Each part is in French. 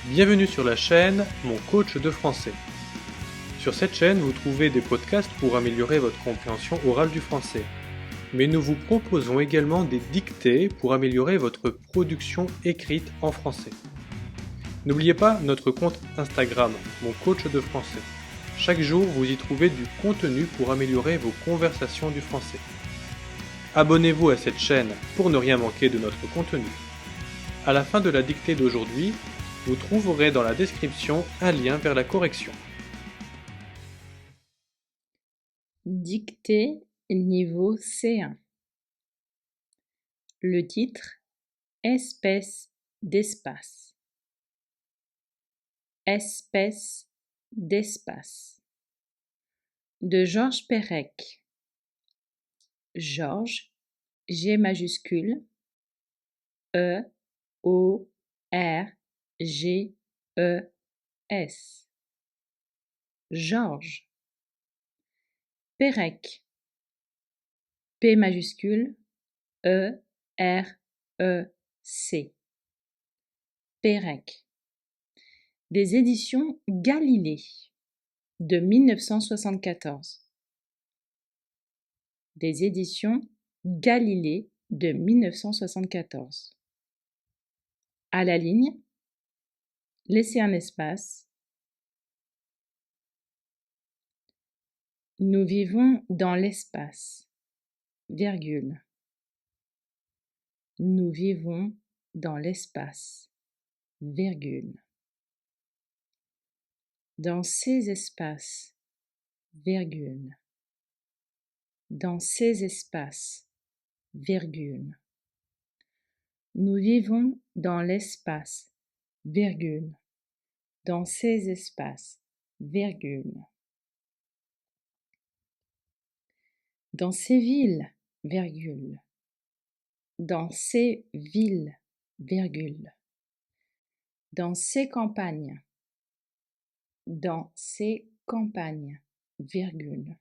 Bienvenue sur la chaîne Mon coach de français. Sur cette chaîne, vous trouvez des podcasts pour améliorer votre compréhension orale du français. Mais nous vous proposons également des dictées pour améliorer votre production écrite en français. N'oubliez pas notre compte Instagram, Mon coach de français. Chaque jour, vous y trouvez du contenu pour améliorer vos conversations du français. Abonnez-vous à cette chaîne pour ne rien manquer de notre contenu. À la fin de la dictée d'aujourd'hui, vous trouverez dans la description un lien vers la correction. Dictée niveau C1. Le titre: Espèce d'espace. Espèce d'espace. De Georges Perec. Georges, G majuscule, E, O, R, G, E, S. Georges. Perec. P majuscule, E, R, E, C. Perec. Des éditions Galilée de 1974. Des éditions Galilée de 1974. À la ligne, laissez un espace. Nous vivons dans l'espace, virgule. Nous vivons dans l'espace, virgule. Dans ces espaces, virgule. Dans ces espaces, virgule. Nous vivons dans l'espace, virgule. Dans ces espaces, virgule. Dans ces villes, virgule. Dans ces villes, virgule. Dans ces campagnes. Dans ces campagnes, virgule.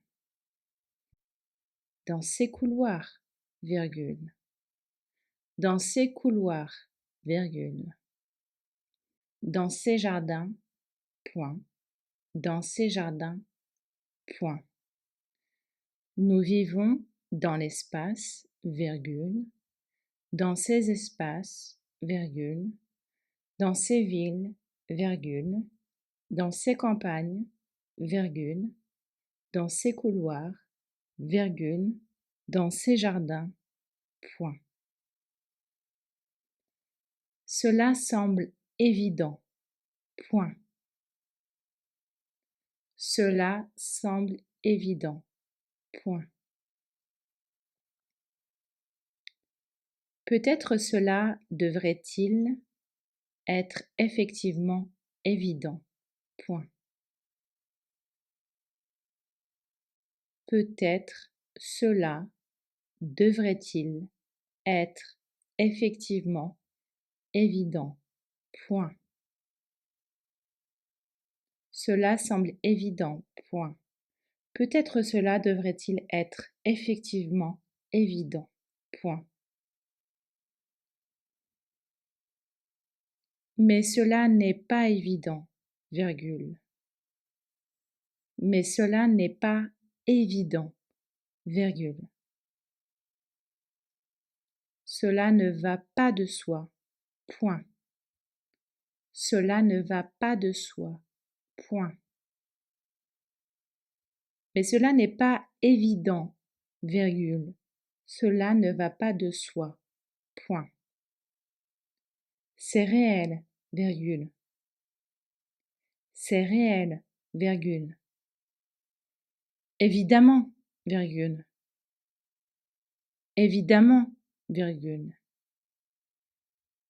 Dans ces couloirs, virgule. Dans ces couloirs, virgule. Dans ces jardins, point. Dans ces jardins, point. Nous vivons dans l'espace, virgule. Dans ces espaces, virgule. Dans ces villes, virgule. Dans ces campagnes, virgule. Dans ces couloirs, virgule. Dans ces jardins, point. Cela semble évident, point. Cela semble évident, point. Peut-être cela devrait-il être effectivement évident, point. Peut-être cela devrait-il être effectivement évident, point. Cela semble évident, point. Peut-être cela devrait-il être effectivement évident, point. Mais cela n'est pas évident, virgule. Mais cela n'est pas évident, virgule. Cela ne va pas de soi, point. Cela ne va pas de soi, point. Mais cela n'est pas évident, virgule. Cela ne va pas de soi, point. C'est réel, virgule. C'est réel, virgule. Évidemment, virgule. Évidemment, virgule.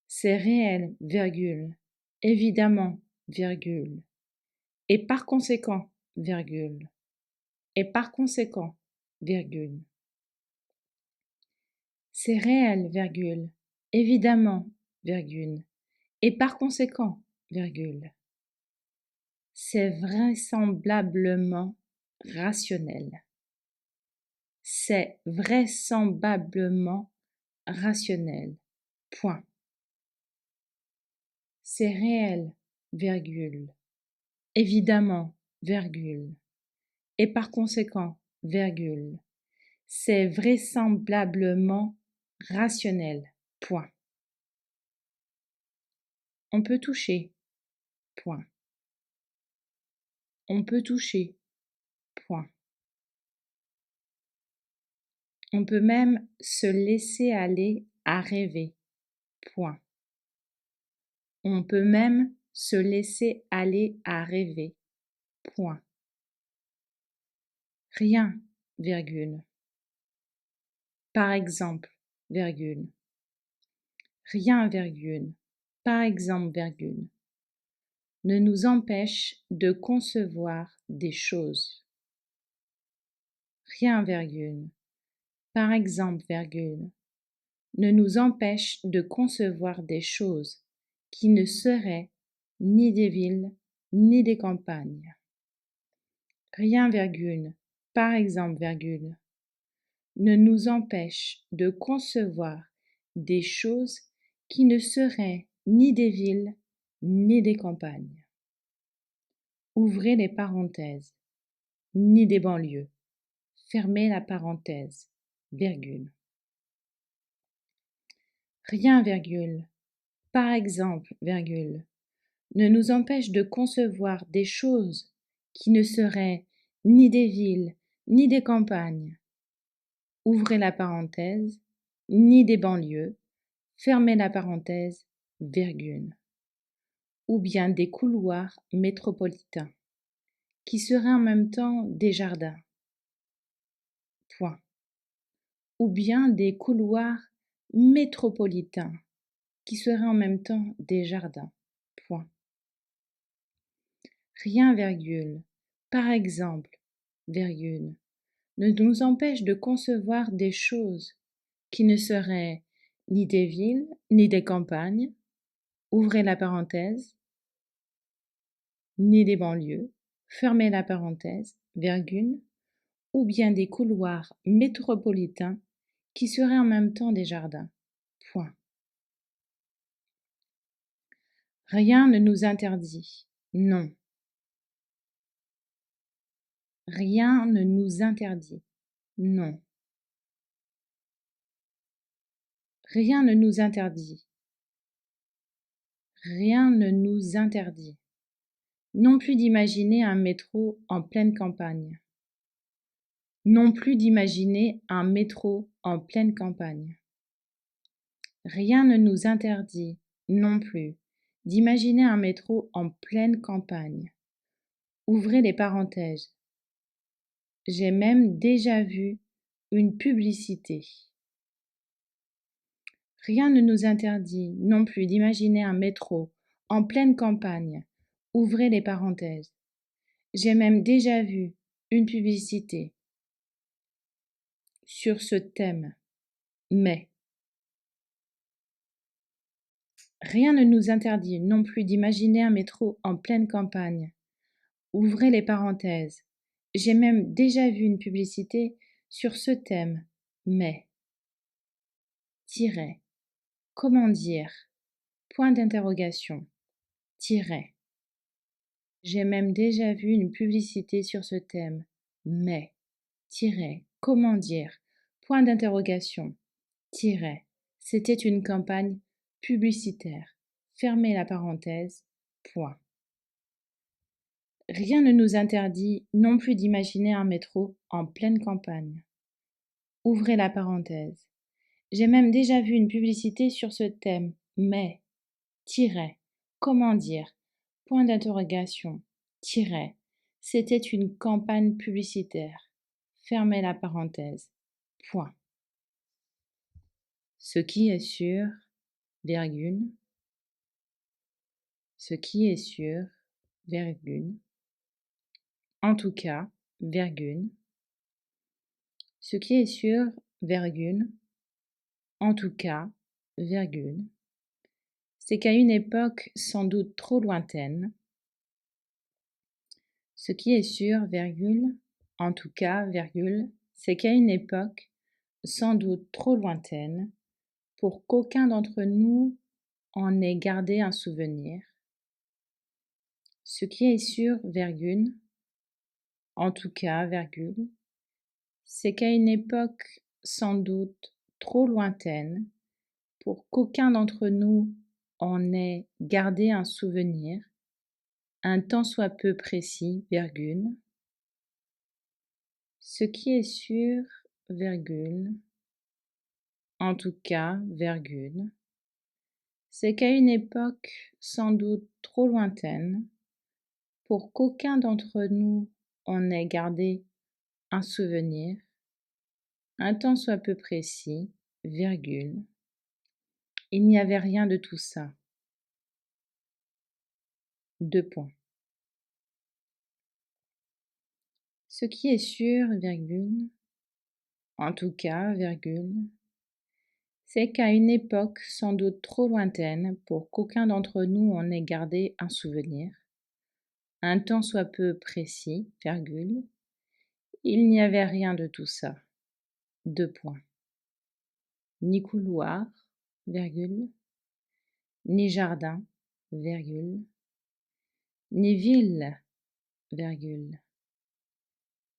C'est réel, virgule. Évidemment, virgule. Et par conséquent, virgule. Et par conséquent, virgule. C'est réel, virgule. Évidemment, virgule. Et par conséquent, virgule. C'est vraisemblablement rationnel. C'est vraisemblablement rationnel. Point. C'est réel, virgule, évidemment, virgule, et par conséquent, virgule, c'est vraisemblablement rationnel, point. On peut toucher, point. On peut toucher, point. On peut même se laisser aller à rêver, point. On peut même se laisser aller à rêver, point. Rien, virgule. Par exemple, virgule. Rien, virgule. Par exemple, virgule. Ne nous empêche de concevoir des choses. Rien, virgule. Par exemple, virgule. Ne nous empêche de concevoir des choses qui ne seraient ni des villes ni des campagnes. Rien, virgule. Par exemple, virgule. Ne nous empêche de concevoir des choses qui ne seraient ni des villes ni des campagnes. Ouvrez les parenthèses, ni des banlieues. Fermez la parenthèse, virgule. Rien, virgule. Par exemple, virgule, ne nous empêche de concevoir des choses qui ne seraient ni des villes ni des campagnes. Ouvrez la parenthèse, ni des banlieues. Fermez la parenthèse, virgule. Ou bien des couloirs métropolitains, qui seraient en même temps des jardins. Point. Ou bien des couloirs métropolitains, qui seraient en même temps des jardins. Point. Rien, virgule. Par exemple, virgule, ne nous empêche de concevoir des choses qui ne seraient ni des villes ni des campagnes. Ouvrez la parenthèse, ni des banlieues, fermez la parenthèse, virgule, ou bien des couloirs métropolitains qui seraient en même temps des jardins. Point. Rien ne nous interdit, non. Rien ne nous interdit, non. Rien ne nous interdit. Rien ne nous interdit. Non plus d'imaginer un métro en pleine campagne. Non plus d'imaginer un métro en pleine campagne. Rien ne nous interdit, non plus, d'imaginer un métro en pleine campagne. Ouvrez les parenthèses. J'ai même déjà vu une publicité. Rien ne nous interdit non plus d'imaginer un métro en pleine campagne. Ouvrez les parenthèses. J'ai même déjà vu une publicité sur ce thème. Mais rien ne nous interdit non plus d'imaginer un métro en pleine campagne. Ouvrez les parenthèses. J'ai même déjà vu une publicité sur ce thème. Mais tiret. Comment dire? Point d'interrogation. Tiret. J'ai même déjà vu une publicité sur ce thème. Mais, tiret, comment dire? Point d'interrogation. Tiret. C'était une campagne publicitaire. Fermez la parenthèse. Point. Rien ne nous interdit non plus d'imaginer un métro en pleine campagne. Ouvrez la parenthèse. J'ai même déjà vu une publicité sur ce thème. Mais, tiret, comment dire? Point d'interrogation. Tiret. C'était une campagne publicitaire. Fermez la parenthèse. Point. Ce qui est sûr, virgule. Ce qui est sûr, virgule. En tout cas, virgule. Ce qui est sûr, virgule. En tout cas, virgule. C'est qu'à une époque sans doute trop lointaine, ce qui est sûr, virgule, en tout cas, virgule, c'est qu'à une époque sans doute trop lointaine, pour qu'aucun d'entre nous en ait gardé un souvenir, Ce qui est sûr, virgule, en tout cas, virgule, c'est qu'à une époque sans doute trop lointaine, pour qu'aucun d'entre nous en ait gardé un souvenir, un tant soit peu précis, virgule, ce qui est sûr, virgule, en tout cas, virgule, c'est qu'à une époque sans doute trop lointaine, pour qu'aucun d'entre nous en ait gardé un souvenir, un temps soit peu précis, virgule, il n'y avait rien de tout ça. Deux points. Ce qui est sûr, virgule, en tout cas, virgule, c'est qu'à une époque sans doute trop lointaine pour qu'aucun d'entre nous en ait gardé un souvenir, un temps soit peu précis, virgule, il n'y avait rien de tout ça. Deux points. Ni couloir, virgule, ni jardin, virgule, ni ville, virgule,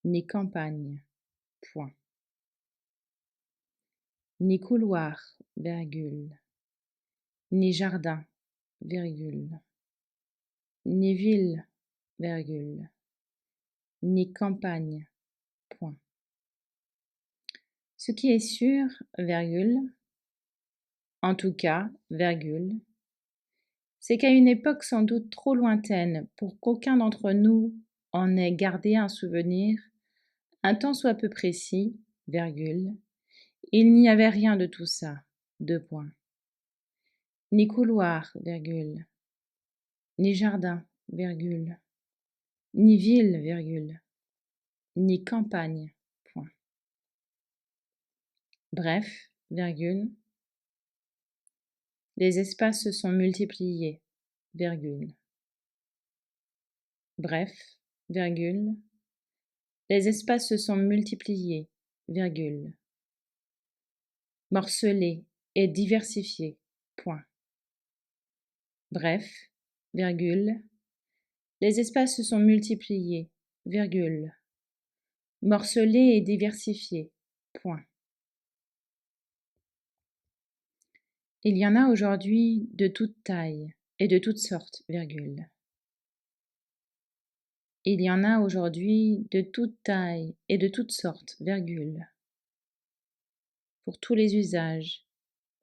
ni campagne, point. Ni couloir, virgule, ni jardin, virgule, ni ville, virgule, ni campagne, point. Ce qui est sûr, virgule, en tout cas, virgule, c'est qu'à une époque sans doute trop lointaine pour qu'aucun d'entre nous en ait gardé un souvenir, un temps soit peu précis, virgule, il n'y avait rien de tout ça. Deux points. Ni couloir, virgule, ni jardin, virgule, ni ville, virgule, ni campagne, point. Bref, virgule, les espaces se sont multipliés, virgule. Bref, virgule, les espaces se sont multipliés, virgule. Morcelés et diversifiés, point. Bref, virgule, les espaces se sont multipliés, virgule. Morcelés et diversifiés, point. Il y en a aujourd'hui de toute taille et de toutes sortes, virgule. Il y en a aujourd'hui de toute taille et de toutes sortes, virgule. Pour tous les usages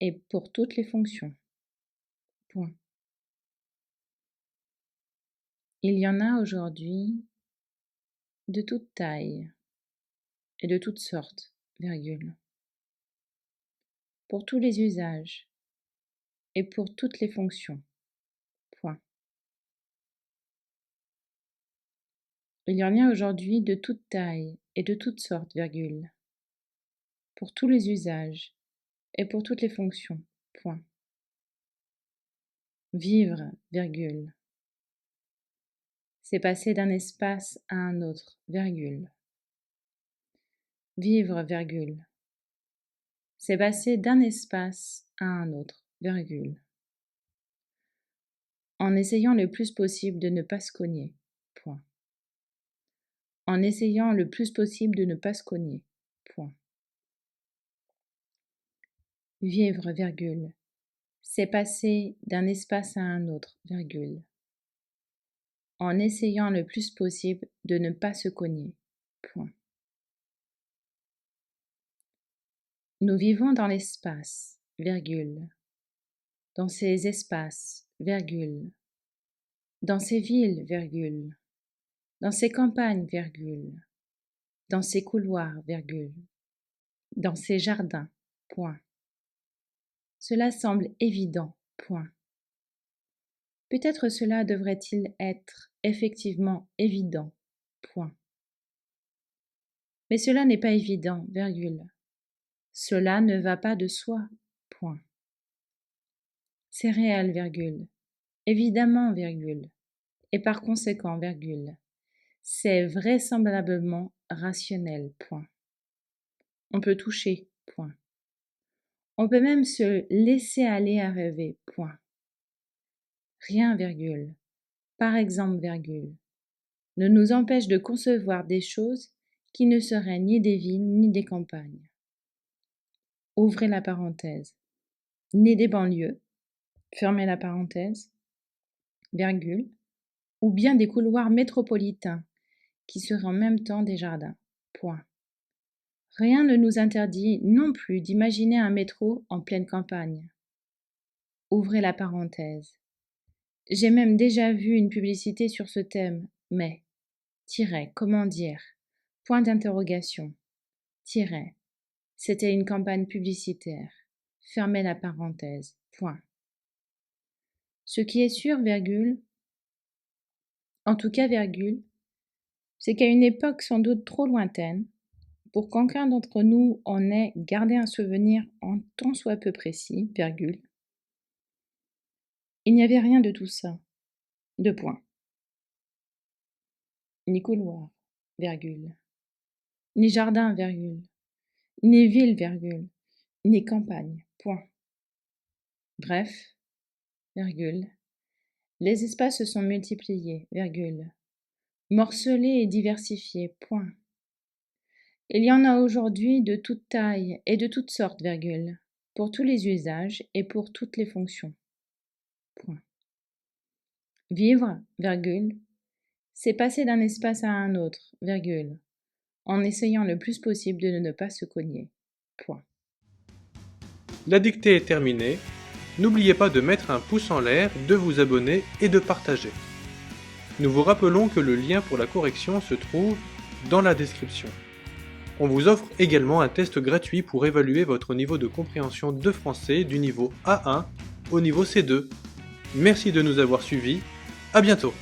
et pour toutes les fonctions, point. Il y en a aujourd'hui de toute taille et de toutes sortes, virgule. Pour tous les usages et pour toutes les fonctions, point. Il y en a aujourd'hui de toute taille et de toutes sortes, virgule. Pour tous les usages et pour toutes les fonctions, point. Vivre, virgule. C'est passer d'un espace à un autre, virgule. Vivre, virgule. C'est passer d'un espace à un autre, virgule. En essayant le plus possible de ne pas se cogner, point. En essayant le plus possible de ne pas se cogner, point. Vivre, virgule. C'est passer d'un espace à un autre, virgule. En essayant le plus possible de ne pas se cogner, point. Nous vivons dans l'espace, virgule. Dans ces espaces, virgule. Dans ces villes, virgule. Dans ces campagnes, virgule. Dans ces couloirs, virgule. Dans ces jardins, point. Cela semble évident, point. Peut-être cela devrait-il être effectivement évident, point. Mais cela n'est pas évident, virgule. Cela ne va pas de soi, point. C'est réel, virgule. Évidemment, virgule. Et par conséquent, virgule. C'est vraisemblablement rationnel, point. On peut toucher, point. On peut même se laisser aller à rêver, point. Rien, virgule. par exemple, virgule, ne nous empêche de concevoir des choses qui ne seraient ni des villes ni des campagnes. Ouvrez la parenthèse. Ni des banlieues, fermez la parenthèse, virgule, ou bien des couloirs métropolitains qui seraient en même temps des jardins. Point. Rien ne nous interdit non plus d'imaginer un métro en pleine campagne. Ouvrez la parenthèse. J'ai même déjà vu une publicité sur ce thème, mais, comment dire, point d'interrogation, c'était une campagne publicitaire. Fermez la parenthèse, point. Ce qui est sûr, virgule, en tout cas, virgule, c'est qu'à une époque sans doute trop lointaine, pour qu'aucun d'entre nous en ait gardé un souvenir en tant soit peu précis, virgule, il n'y avait rien de tout ça. Deux points. Ni couloir, virgule, ni jardin, virgule, ni ville, virgule, ni campagne, point. Bref, virgule, les espaces se sont multipliés, virgule, morcelés et diversifiés, point. Il y en a aujourd'hui de toute taille et de toutes sortes, virgule, pour tous les usages et pour toutes les fonctions. Point. Vivre, virgule, c'est passer d'un espace à un autre, virgule, en essayant le plus possible de ne pas se cogner. Point. La dictée est terminée. N'oubliez pas de mettre un pouce en l'air, de vous abonner et de partager. Nous vous rappelons que le lien pour la correction se trouve dans la description. On vous offre également un test gratuit pour évaluer votre niveau de compréhension de français du niveau A1 au niveau C2. Merci de nous avoir suivis. À bientôt.